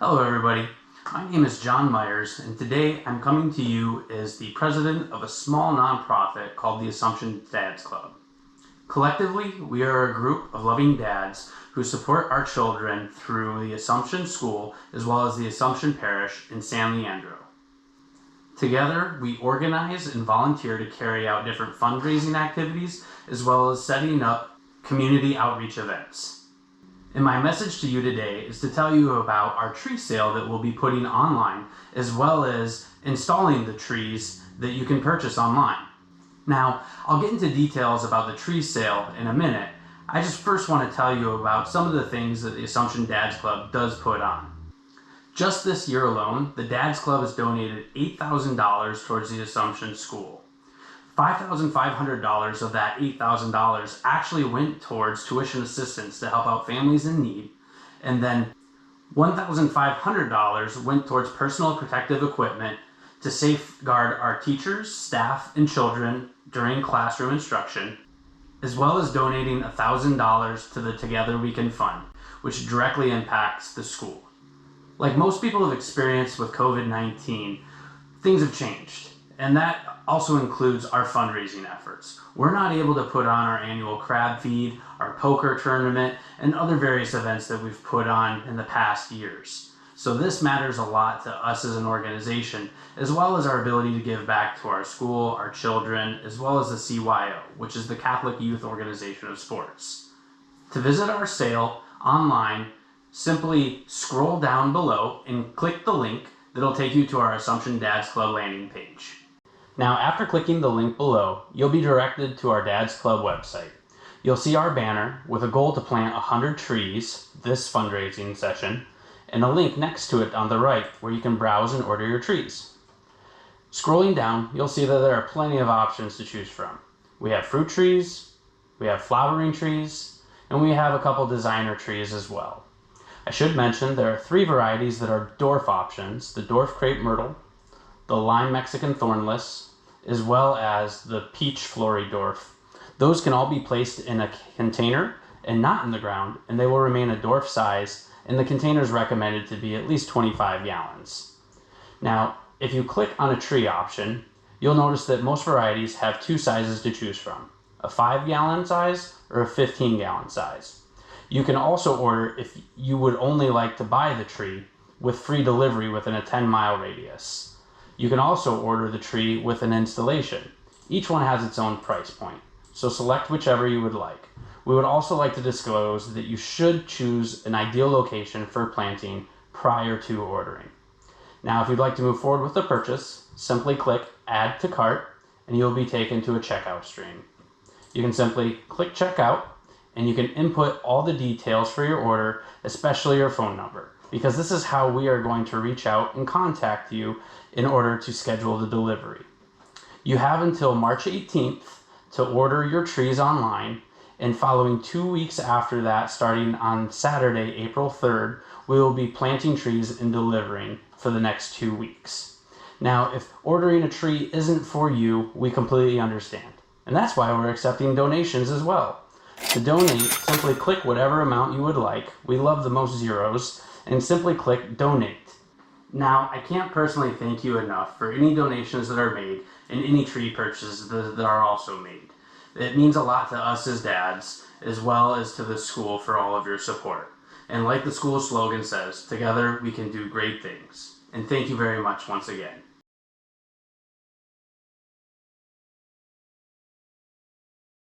Hello everybody, my name is John Myers and today I'm coming to you as the president of a small nonprofit called the Assumption Dads Club. Collectively, we are a group of loving dads who support our children through the Assumption School as well as the Assumption Parish in San Leandro. Together, we organize and volunteer to carry out different fundraising activities as well as setting up community outreach events. And my message to you today is to tell you about our tree sale that we'll be putting online, as well as installing the trees that you can purchase online. Now, I'll get into details about the tree sale in a minute. I just first want to tell you about some of the things that the Assumption Dads Club does put on. Just this year alone, the Dads Club has donated $8,000 towards the Assumption School. $5,500 of that $8,000 actually went towards tuition assistance to help out families in need, and then $1,500 went towards personal protective equipment to safeguard our teachers, staff, and children during classroom instruction, as well as donating $1,000 to the Together We Can Fund, which directly impacts the school. Like most people have experienced with COVID-19, things have changed, and that also includes our fundraising efforts. We're not able to put on our annual crab feed, our poker tournament, and other various events that we've put on in the past years. So this matters a lot to us as an organization, as well as our ability to give back to our school, our children, as well as the CYO, which is the Catholic Youth Organization of Sports. To visit our sale online, simply scroll down below and click the link that'll take you to our Assumption Dads Club landing page. Now, after clicking the link below, you'll be directed to our Dads Club website. You'll see our banner with a goal to plant 100 trees this fundraising session, and a link next to it on the right where you can browse and order your trees. Scrolling down, you'll see that there are plenty of options to choose from. We have fruit trees, we have flowering trees, and we have a couple designer trees as well. I should mention there are 3 varieties that are dwarf options: the dwarf crepe myrtle, the lime Mexican thornless, as well as the peach flory dwarf. Those can all be placed in a container and not in the ground, and they will remain a dwarf size, and the container is recommended to be at least 25 gallons. Now, if you click on a tree option, you'll notice that most varieties have 2 sizes to choose from: a 5-gallon size or a 15-gallon size. You can also order, if you would only like to buy the tree, with free delivery within a 10-mile radius. You can also order the tree with an installation. Each one has its own price point, so select whichever you would like. We would also like to disclose that you should choose an ideal location for planting prior to ordering. Now, if you'd like to move forward with the purchase, simply click Add to Cart, and you'll be taken to a checkout screen. You can simply click Checkout, and you can input all the details for your order, especially your phone number, because this is how we are going to reach out and contact you in order to schedule the delivery. You have until March 18th to order your trees online, and following 2 weeks after that, starting on Saturday, April 3rd, we will be planting trees and delivering for the next 2 weeks. Now, if ordering a tree isn't for you, we completely understand. And that's why we're accepting donations as well. To donate, simply click whatever amount you would like. We love the most zeros, and simply click Donate. Now, I can't personally thank you enough for any donations that are made and any tree purchases that are also made. It means a lot to us as dads, as well as to the school, for all of your support. And like the school slogan says, together we can do great things. And thank you very much once again.